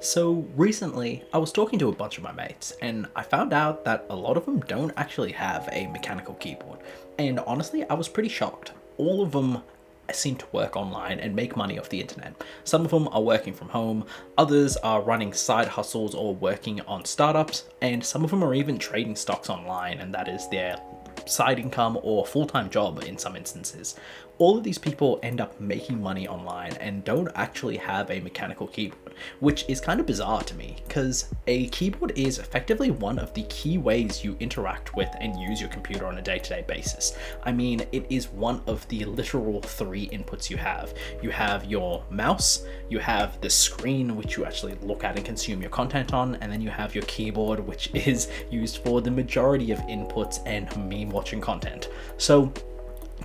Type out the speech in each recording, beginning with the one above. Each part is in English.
So recently, I was talking to a bunch of my mates, and I found out that a lot of them don't actually have a mechanical keyboard. And honestly, I was pretty shocked. All of them seem to work online and make money off the internet. Some of them are working from home, others are running side hustles or working on startups, and some of them are even trading stocks online, and that is their side income or full-time job in some instances. All of these people end up making money online and don't actually have a mechanical keyboard, which is kind of bizarre to me because a keyboard is effectively one of the key ways you interact with and use your computer on a day-to-day basis. I mean, it is one of the literal three inputs you have. You have your mouse, you have the screen which you actually look at and consume your content on, and then you have your keyboard, which is used for the majority of inputs and meme watching content. So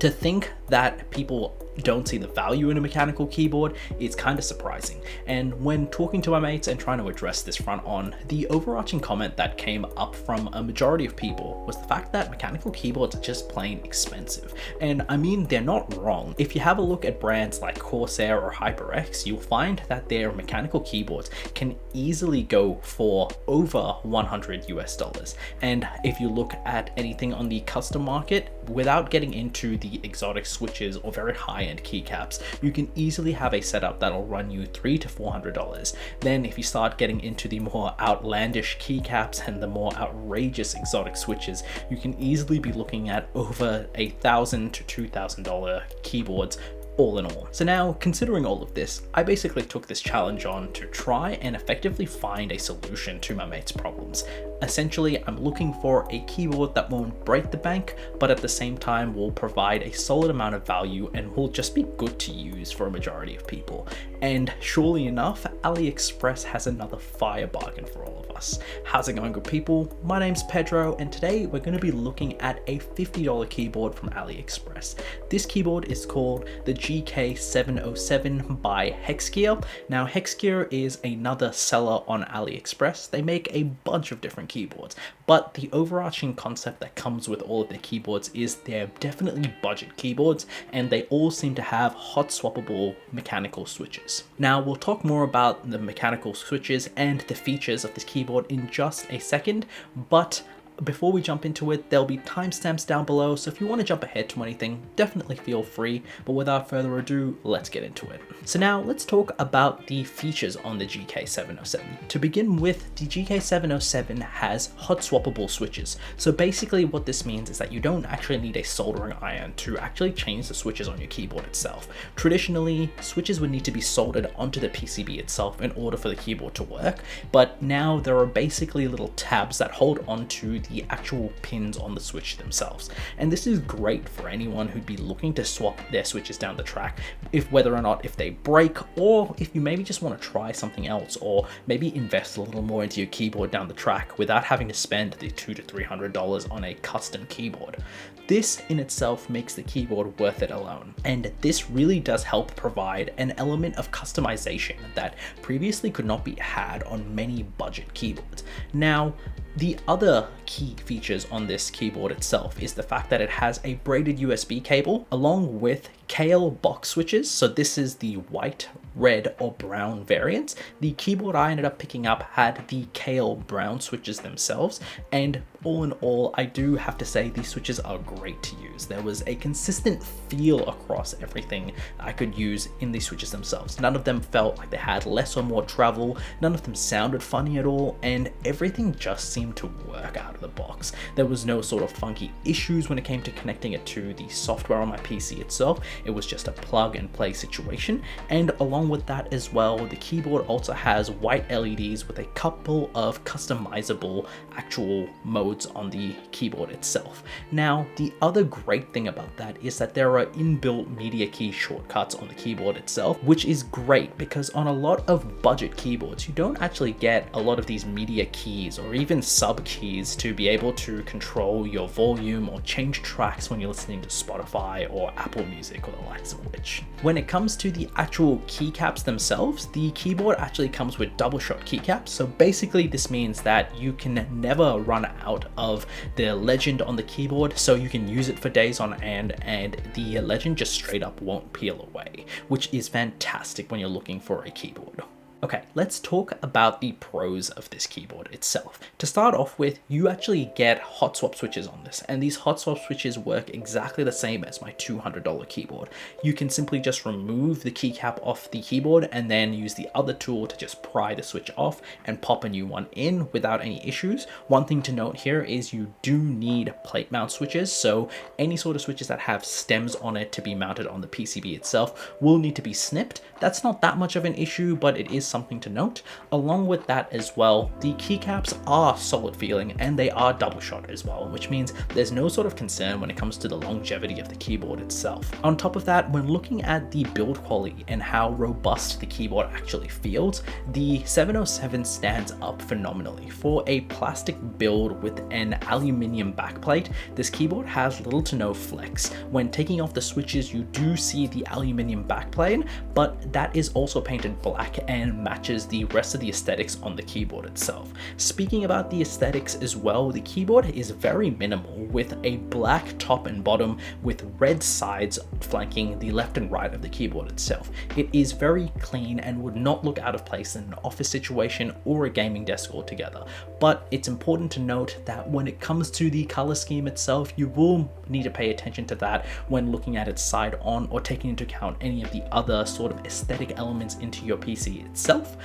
to think that people don't see the value in a mechanical keyboard, it's kind of surprising. And when talking to my mates and trying to address this front on, the overarching comment that came up from a majority of people was the fact that mechanical keyboards are just plain expensive. And I mean, they're not wrong. If you have a look at brands like Corsair or HyperX, you'll find that their mechanical keyboards can easily go for over 100 US dollars. And if you look at anything on the custom market, without getting into the exotic switches or very high-end keycaps, you can easily have a setup that'll run you $300 to $400. Then if you start getting into the more outlandish keycaps and the more outrageous exotic switches, you can easily be looking at over $1,000 to $2,000 keyboards all in all. So now, considering all of this, I basically took this challenge on to try and effectively find a solution to my mate's problems. Essentially, I'm looking for a keyboard that won't break the bank, but at the same time will provide a solid amount of value and will just be good to use for a majority of people. And surely enough, AliExpress has another fire bargain for all of us. How's it going, good people? My name's Pedro, and today we're going to be looking at a $50 keyboard from AliExpress. This keyboard is called the gk705 by Hexgears. Now, Hexgears is another seller on AliExpress. They make a bunch of different keyboards, but the overarching concept that comes with all of their keyboards is they're definitely budget keyboards, and they all seem to have hot swappable mechanical switches. Now, we'll talk more about the mechanical switches and the features of this keyboard in just a second, but before we jump into it, there'll be timestamps down below, so if you want to jump ahead to anything, definitely feel free, but without further ado, let's get into it. So now, let's talk about the features on the gk707. To begin with, the gk707 has hot swappable switches. So basically what this means is that you don't actually need a soldering iron to actually change the switches on your keyboard itself. Traditionally, switches would need to be soldered onto the PCB itself in order for the keyboard to work, but now there are basically little tabs that hold onto the actual pins on the switch themselves. And this is great for anyone who'd be looking to swap their switches down the track, whether or not if they break, or if you maybe just want to try something else, or maybe invest a little more into your keyboard down the track without having to spend the $200 to $300 on a custom keyboard. This in itself makes the keyboard worth it alone. And this really does help provide an element of customization that previously could not be had on many budget keyboards. Now, the other key features on this keyboard itself is the fact that it has a braided USB cable along with KL box switches. So this is the white, red, or brown variants. The keyboard I ended up picking up had the KL brown switches themselves, and all in all, I do have to say these switches are great to use. There was a consistent feel across everything I could use in these switches themselves. None of them felt like they had less or more travel, none of them sounded funny at all, and everything just seemed to work out of the box. There was no sort of funky issues when it came to connecting it to the software on my PC itself. It was just a plug and play situation, and along with that as well, the keyboard also has white LEDs with a couple of customizable actual modes on the keyboard itself. Now, the other great thing about that is that there are inbuilt media key shortcuts on the keyboard itself, which is great because on a lot of budget keyboards, you don't actually get a lot of these media keys or even sub keys to be able to control your volume or change tracks when you're listening to Spotify or Apple Music or the likes of which. When it comes to the actual keycaps themselves, the keyboard actually comes with double shot keycaps. So basically this means that you can never run out of the legend on the keyboard, so you can use it for days on end and the legend just straight up won't peel away, which is fantastic when you're looking for a keyboard. Okay, let's talk about the pros of this keyboard itself. To start off with, you actually get hot swap switches on this, and these hot swap switches work exactly the same as my $200 keyboard. You can simply just remove the keycap off the keyboard and then use the other tool to just pry the switch off and pop a new one in without any issues. One thing to note here is you do need plate mount switches, so any sort of switches that have stems on it to be mounted on the PCB itself will need to be snipped. That's not that much of an issue, but it is something to note. Along with that as well, the keycaps are solid feeling and they are double shot as well, which means there's no sort of concern when it comes to the longevity of the keyboard itself. On top of that, when looking at the build quality and how robust the keyboard actually feels, the 707 stands up phenomenally. For a plastic build with an aluminium backplate, this keyboard has little to no flex. When taking off the switches, you do see the aluminium backplate, but that is also painted black and matches the rest of the aesthetics on the keyboard itself. Speaking about the aesthetics as well, the keyboard is very minimal with a black top and bottom with red sides flanking the left and right of the keyboard itself. It is very clean and would not look out of place in an office situation or a gaming desk altogether. But it's important to note that when it comes to the color scheme itself, you will need to pay attention to that when looking at its side on or taking into account any of the other sort of aesthetic elements into your PC itself.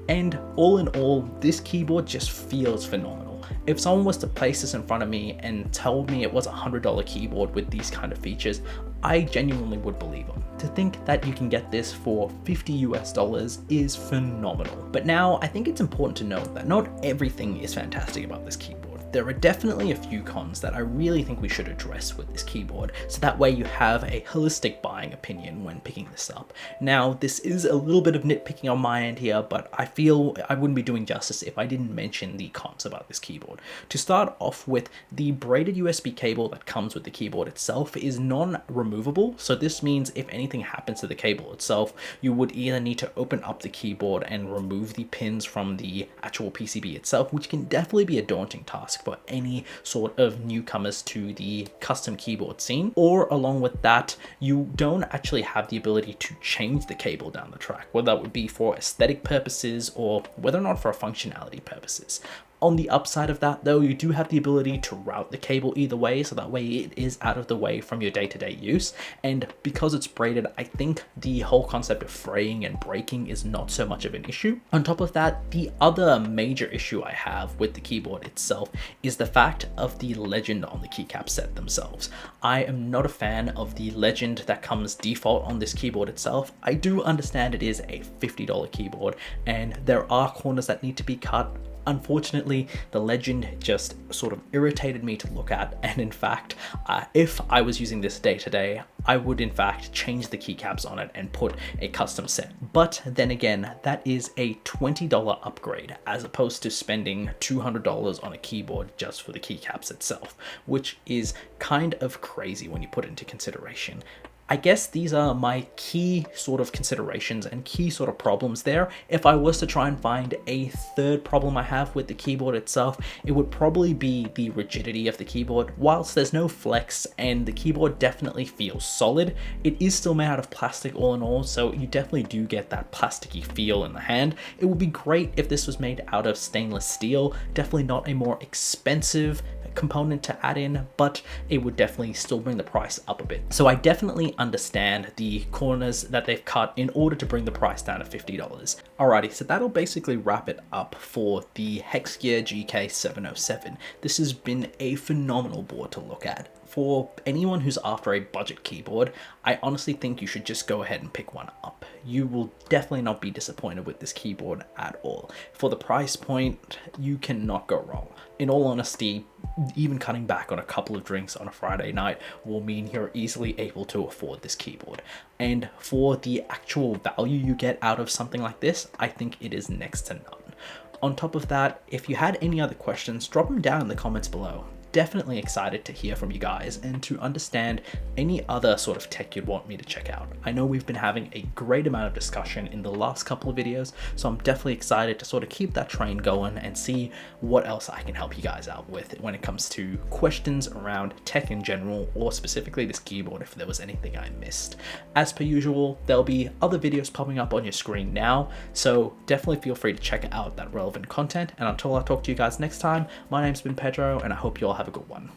And all in all, this keyboard just feels phenomenal. If someone was to place this in front of me and told me it was a $100 keyboard with these kind of features, I genuinely would believe them. To think that you can get this for $50 US is phenomenal. But now I think it's important to note that not everything is fantastic about this keyboard. There are definitely a few cons that I really think we should address with this keyboard, so that way you have a holistic buying opinion when picking this up. Now, this is a little bit of nitpicking on my end here, but I feel I wouldn't be doing justice if I didn't mention the cons about this keyboard. To start off with, the braided USB cable that comes with the keyboard itself is non-removable, so this means if anything happens to the cable itself, you would either need to open up the keyboard and remove the pins from the actual PCB itself, which can definitely be a daunting task for any sort of newcomers to the custom keyboard scene. Or along with that, you don't actually have the ability to change the cable down the track, whether that would be for aesthetic purposes or whether or not for functionality purposes. On the upside of that though, you do have the ability to route the cable either way, so that way it is out of the way from your day-to-day use. And because it's braided, I think the whole concept of fraying and breaking is not so much of an issue. On top of that, the other major issue I have with the keyboard itself is the fact of the legend on the keycap set themselves. I am not a fan of the legend that comes default on this keyboard itself. I do understand it is a $50 keyboard and there are corners that need to be cut. Unfortunately, the legend just sort of irritated me to look at, and in fact, if I was using this day to day, I would in fact change the keycaps on it and put a custom set. But then again, that is a $20 upgrade as opposed to spending $200 on a keyboard just for the keycaps itself, which is kind of crazy when you put it into consideration. I guess these are my key sort of considerations and key sort of problems there. If I was to try and find a third problem I have with the keyboard itself, it would probably be the rigidity of the keyboard. Whilst there's no flex and the keyboard definitely feels solid, it is still made out of plastic all in all, so you definitely do get that plasticky feel in the hand. It would be great if this was made out of stainless steel, definitely not a more expensive component to add in, but it would definitely still bring the price up a bit. So I definitely understand the corners that they've cut in order to bring the price down to $50. Alrighty, so that'll basically wrap it up for the Hexgear gk707. This has been a phenomenal board to look at. For anyone who's after a budget keyboard, I honestly think you should just go ahead and pick one up. You will definitely not be disappointed with this keyboard at all. For the price point, you cannot go wrong. In all honesty, even cutting back on a couple of drinks on a Friday night will mean you're easily able to afford this keyboard. And for the actual value you get out of something like this, I think it is next to none. On top of that, if you had any other questions, drop them down in the comments below. definitely excited to hear from you guys and to understand any other sort of tech you'd want me to check out. I know we've been having a great amount of discussion in the last couple of videos, so I'm definitely excited to sort of keep that train going and see what else I can help you guys out with when it comes to questions around tech in general, or specifically this keyboard if there was anything I missed. As per usual, there'll be other videos popping up on your screen now, so definitely feel free to check out that relevant content. And until I talk to you guys next time, my name's been Pedro, and I hope you all have a good one.